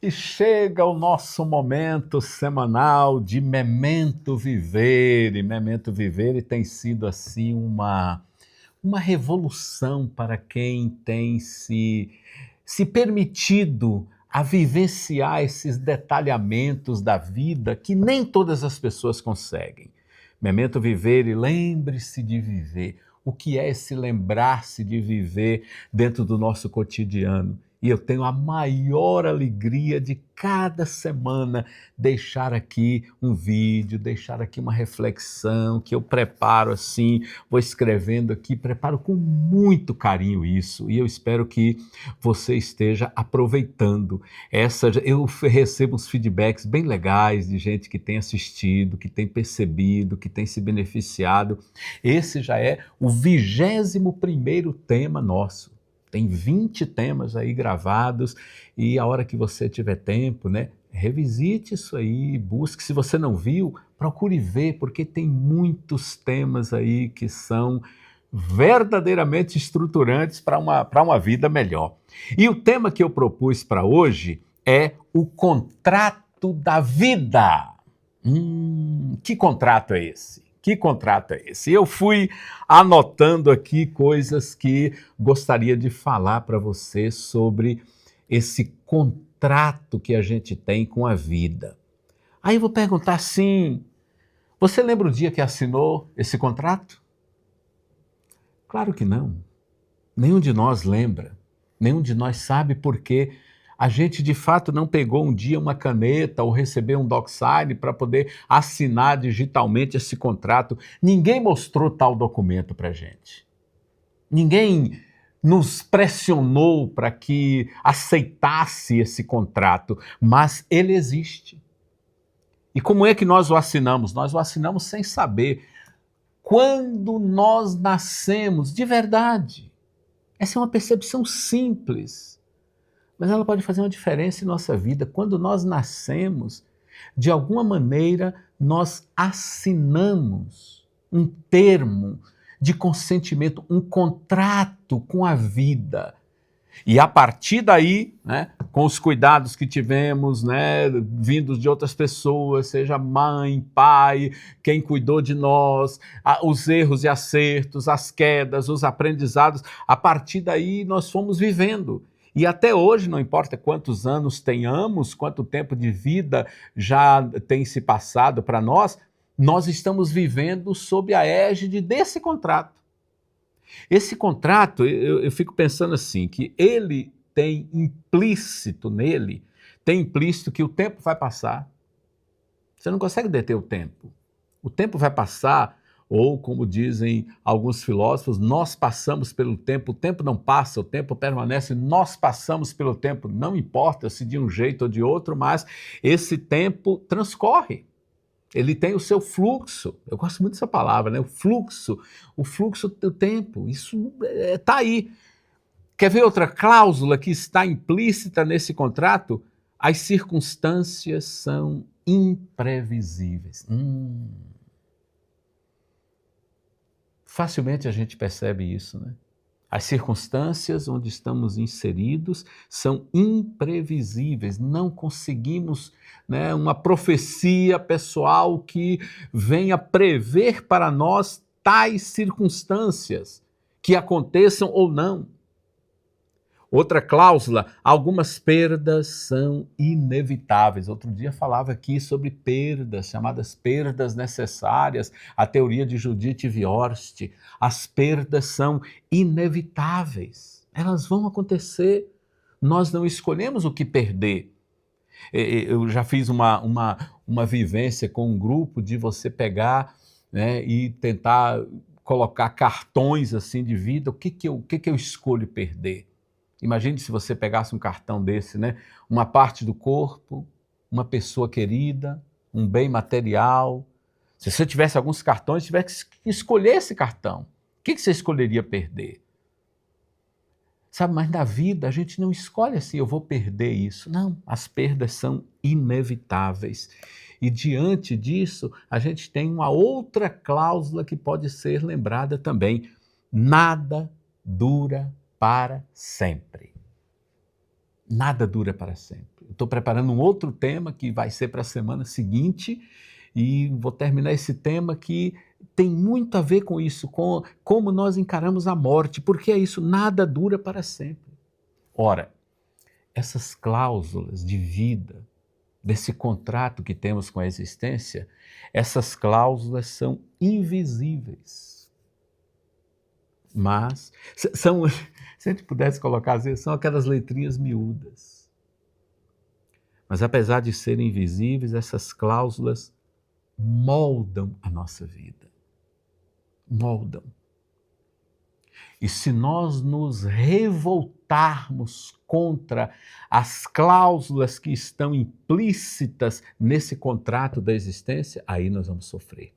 E chega o nosso momento semanal de Memento Vivere. Memento Vivere tem sido assim uma revolução para quem tem se permitido a vivenciar esses detalhamentos da vida que nem todas as pessoas conseguem. Memento Vivere, lembre-se de viver. O que é esse lembrar-se de viver dentro do nosso cotidiano? E eu tenho a maior alegria de cada semana deixar aqui um vídeo, deixar aqui uma reflexão que eu preparo assim, vou escrevendo aqui, preparo com muito carinho isso e eu espero que você esteja aproveitando. Eu recebo uns feedbacks bem legais de gente que tem assistido, que tem percebido, que tem se beneficiado. Esse já é o 21º tema nosso. Tem 20 temas aí gravados e a hora que você tiver tempo, né, revisite isso aí, busque. Se você não viu, procure ver, porque tem muitos temas aí que são verdadeiramente estruturantes para uma vida melhor. E o tema que eu propus para hoje é o contrato da vida. Que contrato é esse? Que contrato é esse? Eu fui anotando aqui coisas que gostaria de falar para você sobre esse contrato que a gente tem com a vida. Aí eu vou perguntar assim: você lembra o dia que assinou esse contrato? Claro que não. Nenhum de nós lembra. Nenhum de nós sabe porque a gente de fato não pegou um dia uma caneta ou recebeu um DocSign para poder assinar digitalmente esse contrato. Ninguém mostrou tal documento para a gente. Ninguém nos pressionou para que aceitasse esse contrato, mas ele existe. E como é que nós o assinamos? Nós o assinamos sem saber. Quando nós nascemos, de verdade. Essa é uma percepção simples, mas ela pode fazer uma diferença em nossa vida. Quando nós nascemos, de alguma maneira, nós assinamos um termo de consentimento, um contrato com a vida. E a partir daí, né, com os cuidados que tivemos, né, vindos de outras pessoas, seja mãe, pai, quem cuidou de nós, os erros e acertos, as quedas, os aprendizados, a partir daí nós fomos vivendo. E até hoje, não importa quantos anos tenhamos, quanto tempo de vida já tem se passado para nós estamos vivendo sob a égide desse contrato. Esse contrato, eu fico pensando assim, que ele tem implícito nele, tem implícito que o tempo vai passar. Você não consegue deter o tempo. O tempo vai passar, ou como dizem alguns filósofos, nós passamos pelo tempo, o tempo não passa, o tempo permanece, nós passamos pelo tempo, não importa se de um jeito ou de outro, mas esse tempo transcorre. Ele tem o seu fluxo, eu gosto muito dessa palavra, né? O fluxo do tempo, isso está aí. Quer ver outra cláusula que está implícita nesse contrato? As circunstâncias são imprevisíveis. Facilmente a gente percebe isso, né? As circunstâncias onde estamos inseridos são imprevisíveis, não conseguimos, né, uma profecia pessoal que venha prever para nós tais circunstâncias, que aconteçam ou não. Outra cláusula, algumas perdas são inevitáveis. Outro dia falava aqui sobre perdas, chamadas perdas necessárias, a teoria de Judith Viorst. As perdas são inevitáveis, elas vão acontecer. Nós não escolhemos o que perder. Eu já fiz uma vivência com um grupo de você pegar, né, e tentar colocar cartões assim de vida, o que eu escolho perder? Imagine se você pegasse um cartão desse, né? Uma parte do corpo, uma pessoa querida, um bem material. Se você tivesse alguns cartões, tivesse que escolher esse cartão. O que você escolheria perder? Sabe, mas na vida a gente não escolhe assim, eu vou perder isso. Não, as perdas são inevitáveis. E diante disso, a gente tem uma outra cláusula que pode ser lembrada também. Nada dura para sempre. Nada dura para sempre. Estou preparando um outro tema que vai ser para a semana seguinte e vou terminar esse tema que tem muito a ver com isso, com como nós encaramos a morte, porque é isso, nada dura para sempre. Ora, essas cláusulas de vida, desse contrato que temos com a existência, essas cláusulas são invisíveis. Mas são, se a gente pudesse colocar, às vezes, são aquelas letrinhas miúdas. Mas apesar de serem invisíveis, essas cláusulas moldam a nossa vida. Moldam. E se nós nos revoltarmos contra as cláusulas que estão implícitas nesse contrato da existência, aí nós vamos sofrer.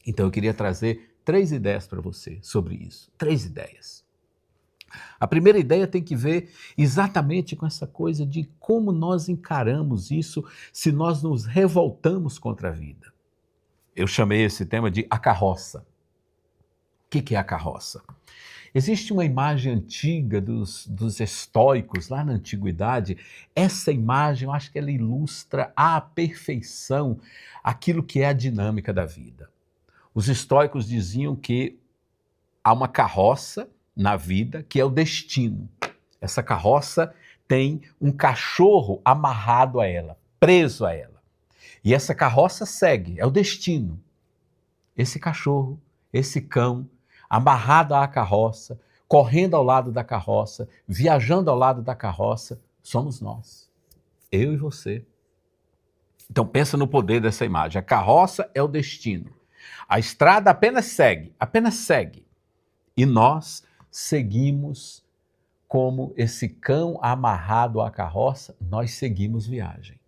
Então eu queria trazer 3 ideias para você sobre isso. 3 ideias. A primeira ideia tem que ver exatamente com essa coisa de como nós encaramos isso se nós nos revoltamos contra a vida. Eu chamei esse tema de a carroça. O que é a carroça? Existe uma imagem antiga dos estoicos, lá na antiguidade. Essa imagem, eu acho que ela ilustra à perfeição aquilo que é a dinâmica da vida. Os estoicos diziam que há uma carroça na vida que é o destino. Essa carroça tem um cachorro amarrado a ela, preso a ela. E essa carroça segue, é o destino. Esse cachorro, esse cão, amarrado à carroça, correndo ao lado da carroça, viajando ao lado da carroça, somos nós. Eu e você. Então pensa no poder dessa imagem. A carroça é o destino. A estrada apenas segue, apenas segue. E nós seguimos como esse cão amarrado à carroça, nós seguimos viagem.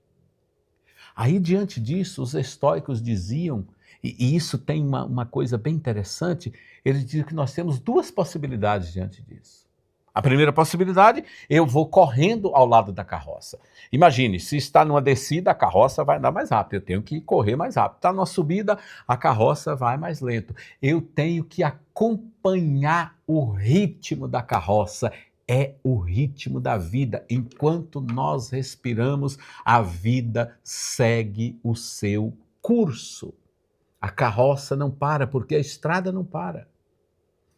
Aí, diante disso, os estoicos diziam, e isso tem uma coisa bem interessante, eles diziam que nós temos 2 possibilidades diante disso. A primeira possibilidade, eu vou correndo ao lado da carroça. Imagine, se está numa descida, a carroça vai andar mais rápido, eu tenho que correr mais rápido. Está numa subida, a carroça vai mais lento. Eu tenho que acompanhar o ritmo da carroça. É o ritmo da vida. Enquanto nós respiramos, a vida segue o seu curso. A carroça não para, porque a estrada não para.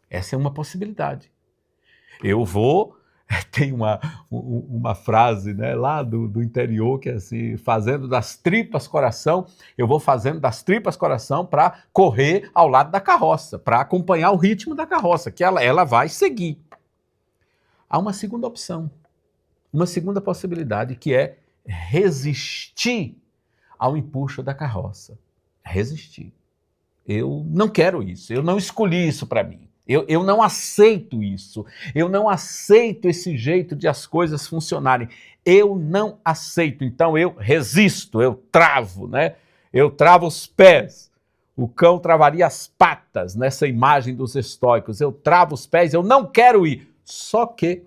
Essa é uma possibilidade. Eu vou, tem uma frase, né, lá do interior que é assim, fazendo das tripas coração, eu vou fazendo das tripas coração para correr ao lado da carroça, para acompanhar o ritmo da carroça, que ela vai seguir. Há uma segunda opção, uma segunda possibilidade, que é resistir ao empuxo da carroça. Resistir. Eu não quero isso, eu não escolhi isso para mim. Eu não aceito isso, eu não aceito esse jeito de as coisas funcionarem, eu não aceito, então eu resisto, eu travo, né? Eu travo os pés, o cão travaria as patas nessa imagem dos estoicos, eu travo os pés, eu não quero ir, só que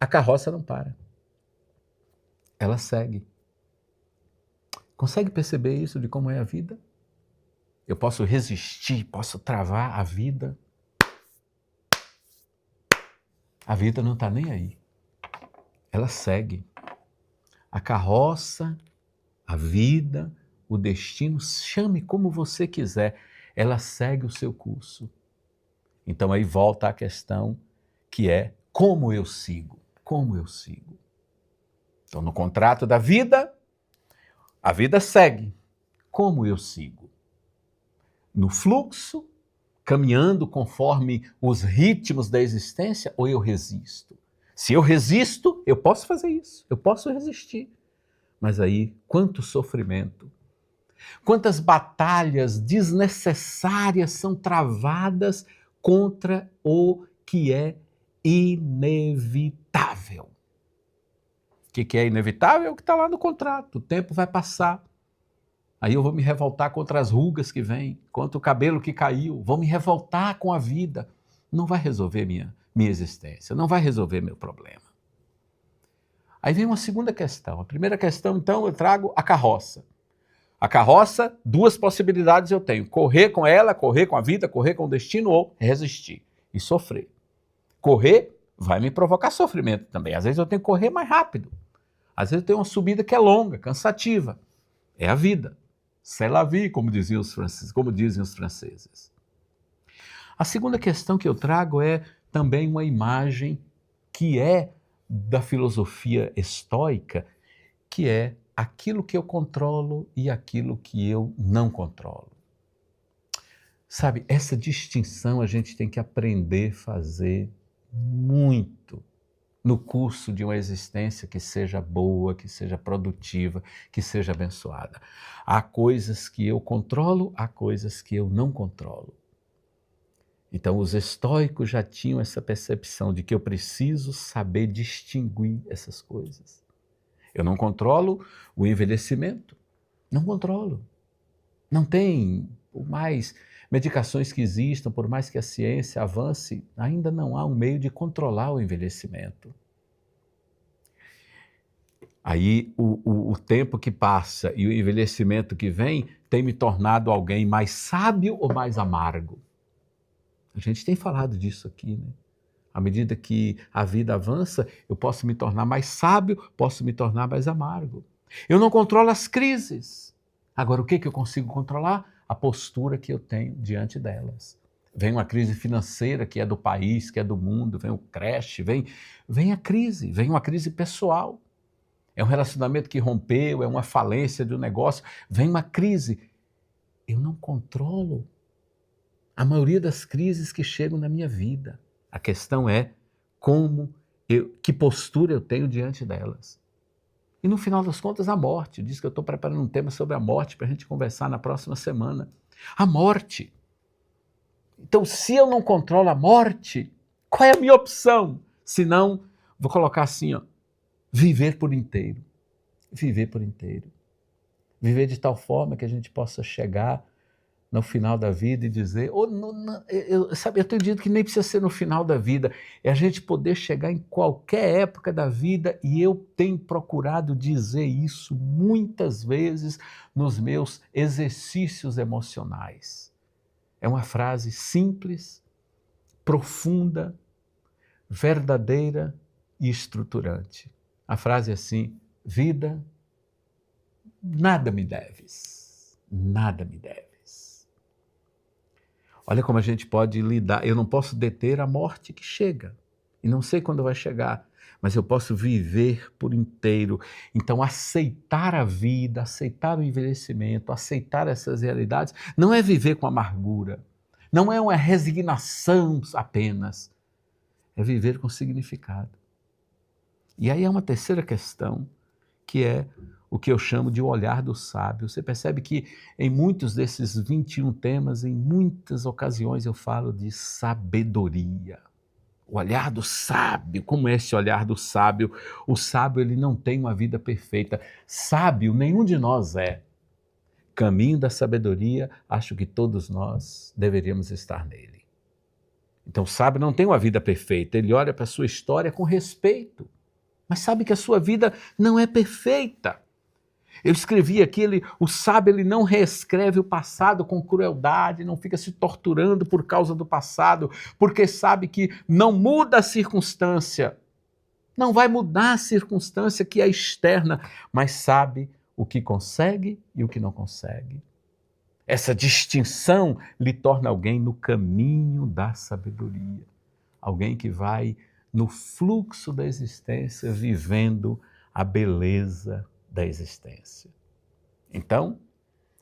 a carroça não para, ela segue. Consegue perceber isso de como é a vida? Eu posso resistir, posso travar a vida. A vida não está nem aí. Ela segue. A carroça, a vida, o destino, chame como você quiser, ela segue o seu curso. Então aí volta a questão que é como eu sigo? Como eu sigo? Então no contrato da vida, a vida segue. Como eu sigo? No fluxo, caminhando conforme os ritmos da existência, ou eu resisto? Se eu resisto, eu posso fazer isso, eu posso resistir. Mas aí, quanto sofrimento, quantas batalhas desnecessárias são travadas contra o que é inevitável. O que é inevitável? É o que está lá no contrato, o tempo vai passar. Aí eu vou me revoltar contra as rugas que vêm, contra o cabelo que caiu, vou me revoltar com a vida. Não vai resolver minha existência, não vai resolver meu problema. Aí vem uma segunda questão. A primeira questão, então, eu trago a carroça. A carroça, 2 possibilidades eu tenho. Correr com ela, correr com a vida, correr com o destino ou resistir e sofrer. Correr vai me provocar sofrimento também. Às vezes eu tenho que correr mais rápido. Às vezes eu tenho uma subida que é longa, cansativa. É a vida. C'est la vie, como dizem os franceses. A segunda questão que eu trago é também uma imagem que é da filosofia estoica, que é aquilo que eu controlo e aquilo que eu não controlo. Sabe, essa distinção a gente tem que aprender a fazer muito no curso de uma existência que seja boa, que seja produtiva, que seja abençoada. Há coisas que eu controlo, há coisas que eu não controlo. Então, os estoicos já tinham essa percepção de que eu preciso saber distinguir essas coisas. Eu não controlo o envelhecimento, não controlo. Não tem, por mais medicações que existam, por mais que a ciência avance, ainda não há um meio de controlar o envelhecimento. Aí o tempo que passa e o envelhecimento que vem tem me tornado alguém mais sábio ou mais amargo? A gente tem falado disso aqui, né? À medida que a vida avança, eu posso me tornar mais sábio, posso me tornar mais amargo. Eu não controlo as crises. Agora, o que eu consigo controlar? A postura que eu tenho diante delas. Vem uma crise financeira que é do país, que é do mundo, vem o crash, vem a crise, vem uma crise pessoal. É um relacionamento que rompeu, é uma falência de um negócio, vem uma crise. Eu não controlo a maioria das crises que chegam na minha vida. A questão é que postura eu tenho diante delas. E no final das contas, a morte. Diz que eu estou preparando um tema sobre a morte para a gente conversar na próxima semana. A morte. Então, se eu não controlo a morte, qual é a minha opção? Se não, vou colocar assim, ó, viver por inteiro. Viver por inteiro. Viver de tal forma que a gente possa chegar no final da vida e dizer, eu tenho dito que nem precisa ser no final da vida, é a gente poder chegar em qualquer época da vida, e eu tenho procurado dizer isso muitas vezes nos meus exercícios emocionais. É uma frase simples, profunda, verdadeira e estruturante. A frase é assim: vida, nada me deves, nada me deves. Olha como a gente pode lidar. Eu não posso deter a morte que chega. E não sei quando vai chegar, mas eu posso viver por inteiro. Então, aceitar a vida, aceitar o envelhecimento, aceitar essas realidades, não é viver com amargura. Não é uma resignação apenas. É viver com significado. E aí há uma terceira questão, que é o que eu chamo de o olhar do sábio. Você percebe que em muitos desses 21 temas, em muitas ocasiões eu falo de sabedoria. O olhar do sábio. Como é esse olhar do sábio? O sábio, ele não tem uma vida perfeita. Sábio nenhum de nós é. Caminho da sabedoria, acho que todos nós deveríamos estar nele. Então o sábio não tem uma vida perfeita. Ele olha para a sua história com respeito, mas sabe que a sua vida não é perfeita. Eu escrevi aqui, o sábio ele não reescreve o passado com crueldade, não fica se torturando por causa do passado, porque sabe que não muda a circunstância, não vai mudar a circunstância que é externa, mas sabe o que consegue e o que não consegue. Essa distinção lhe torna alguém no caminho da sabedoria, alguém que vai no fluxo da existência, vivendo a beleza da existência. Então,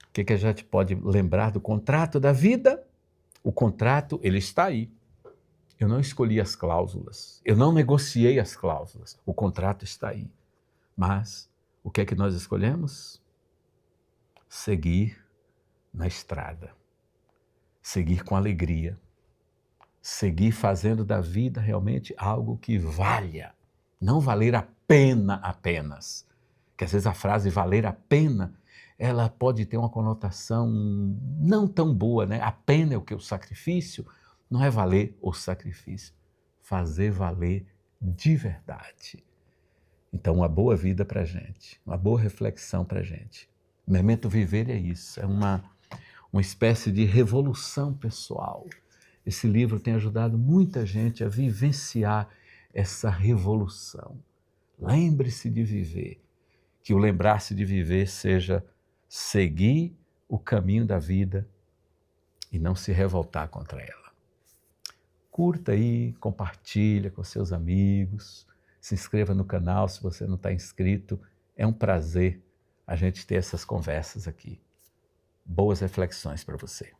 o que a gente pode lembrar do contrato da vida? O contrato, ele está aí. Eu não escolhi as cláusulas, eu não negociei as cláusulas, o contrato está aí. Mas, o que é que nós escolhemos? Seguir na estrada, seguir com alegria, seguir fazendo da vida realmente algo que valha, não valer a pena apenas. Que às vezes a frase valer a pena, ela pode ter uma conotação não tão boa, né? A pena é o que? O sacrifício? Não é valer o sacrifício, fazer valer de verdade. Então, uma boa vida para a gente, uma boa reflexão para a gente. Memento Viver é isso, é uma espécie de revolução pessoal. Esse livro tem ajudado muita gente a vivenciar essa revolução. Lembre-se de viver, que o lembrar-se de viver seja seguir o caminho da vida e não se revoltar contra ela. Curta aí, compartilha com seus amigos, se inscreva no canal se você não está inscrito. É um prazer a gente ter essas conversas aqui. Boas reflexões para você.